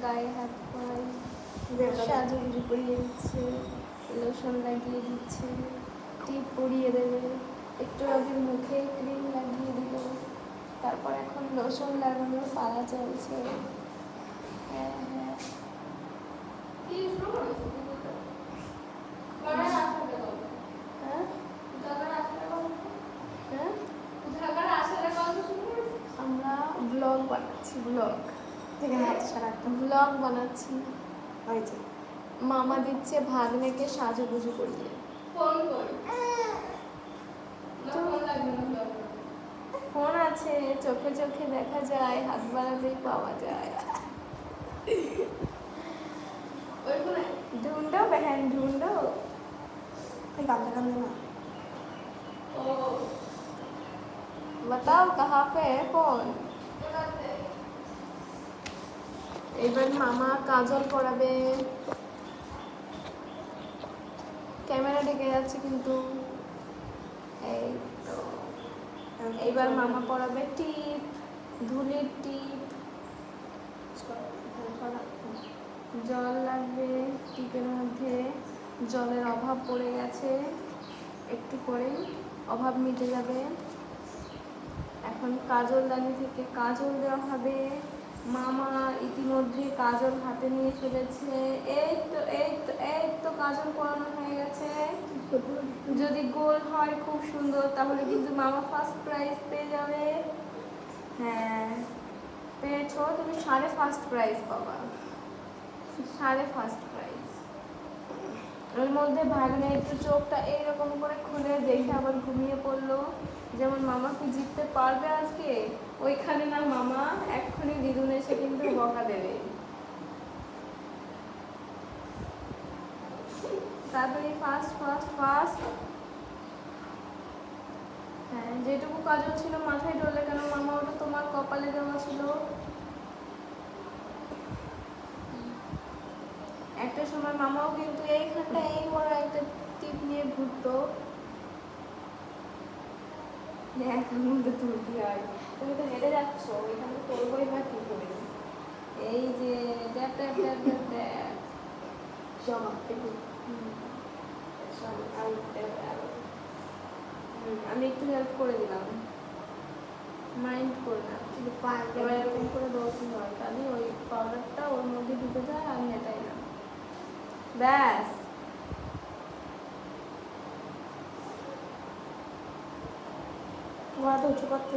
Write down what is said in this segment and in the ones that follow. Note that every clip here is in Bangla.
গায়ে হাত পায়, সাজুগুজু করিয়ে দিচ্ছে, লোশন লাগিয়ে দিচ্ছে, টিপ পরিয়ে দেবে, একটু আগে মুখে ক্রিম লাগিয়ে দিল, তারপর এখন লোশন লাগানোর পালা চলছে। হ্যাঁ হ্যাঁ আমরা ব্লগ বানাচ্ছি, ব্লগ বানাচ্ছি। মামা দিচ্ছে ভাগ্নেকে সাজুগুজু করিয়ে। ফোন আছে, চোখে চোখে দেখা যায়, হাত বাড়াতেই পাওয়া যায়। ढूंढो बहन ढूंढो। बताओ कहाँ पे है फोन। এবার মামা কাজল পরাবে, ক্যামেরা ঢেকে যাচ্ছে কিন্তু। এই তো এইবার মামা পরাবে টিপ, ধুলির টিপ। জল লাগবে টিপের মধ্যে, জলের অভাব পড়ে গেছে, একটু পরেই অভাব মিটে যাবে। এখন কাজলদানি থেকে কাজল দেওয়া হবে। মামা ইতিমধ্যে কাজল হাতে নিয়ে ফেলেছে। এই তো এই তো এই তো কাজল পরানো হয়ে গেছে। যদি গোল হয় খুব সুন্দর, তাহলে কিন্তু মামা ফার্স্ট প্রাইজ পেয়ে যাবে। হ্যাঁ পেয়েছো তুমি, 1/2 প্রাইজ পাবা, 1/2 প্রাইজ। ওর মধ্যে ভাগ্নে একটু চোখটা এইরকম করে খুলে দেখে আবার ঘুমিয়ে পড়লো, যেমন মামা কি জিততে পারবে আজকে। ওইখানে না মামা এক্ষুনি দিদুন এসে কিন্তু বকা দেবে। তাড়াতাড়ি ফার্স্ট ফার্স্ট ফার্স্ট। হ্যাঁ যেটুকু কাজল ছিল মাথায় ডলে কেন মামা, ওটা তোমার কপালে দেওয়া ছিল। একটা সময় মামাও কিন্তু এইখানটা এই বড় একটা টিপ নিয়ে ঘুরতো। এখন মধ্যে তুলতে হয়, তুমি তো হেঁটে যাচ্ছ, এখানে করবোই বা কি করে। এই যে tap tap tap tap tap আমি একটু হেল্প করে দিলাম, মাইন্ড করে না। এবার এরকম করে দৌড়তে হয়, তাহলে ওই পাউডারটা ওর মধ্যে ঢুকে যায়, আমি এটাই না, ব্যাস। উঁচু করতে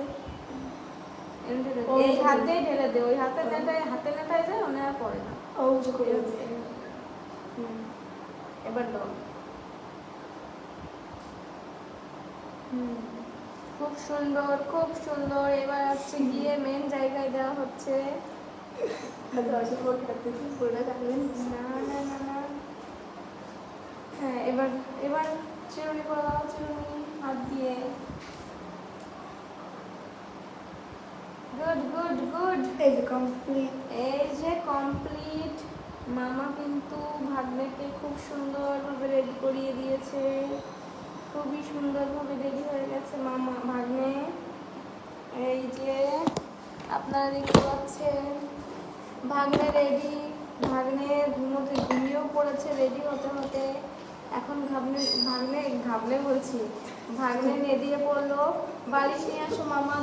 এই হাতেই ঢেলে দে, ওই হাতে নেটায় যায়, ওনে আর পড়ে না। উঁচু করে এবার দাও। খুব সুন্দর খুব সুন্দর। এবার হচ্ছে গিয়ে মেন জায়গায় দেওয়া হচ্ছে। না না না না, হ্যাঁ এবার এবার চিরুনি করে দাও, চিরুনি হাত দিয়ে। Good good good. এই যে কমপ্লিট, এই যে কমপ্লিট। মামা কিন্তু ভাগ্নেকে খুব সুন্দরভাবে রেডি করিয়ে দিয়েছে, খুবই সুন্দরভাবে রেডি হয়ে গেছে মামা ভাগ্নে। এই যে আপনারা দেখতে পাচ্ছেন ভাগ্নে রেডি। ভাগ্নে ঘুমিয়েও পড়েছে রেডি হতে হতে। এখন ভাগ্নে বলছি, ভাগ্নে নেদিয়ে পড়লো, বালিশ নিয়ে আসো মামা।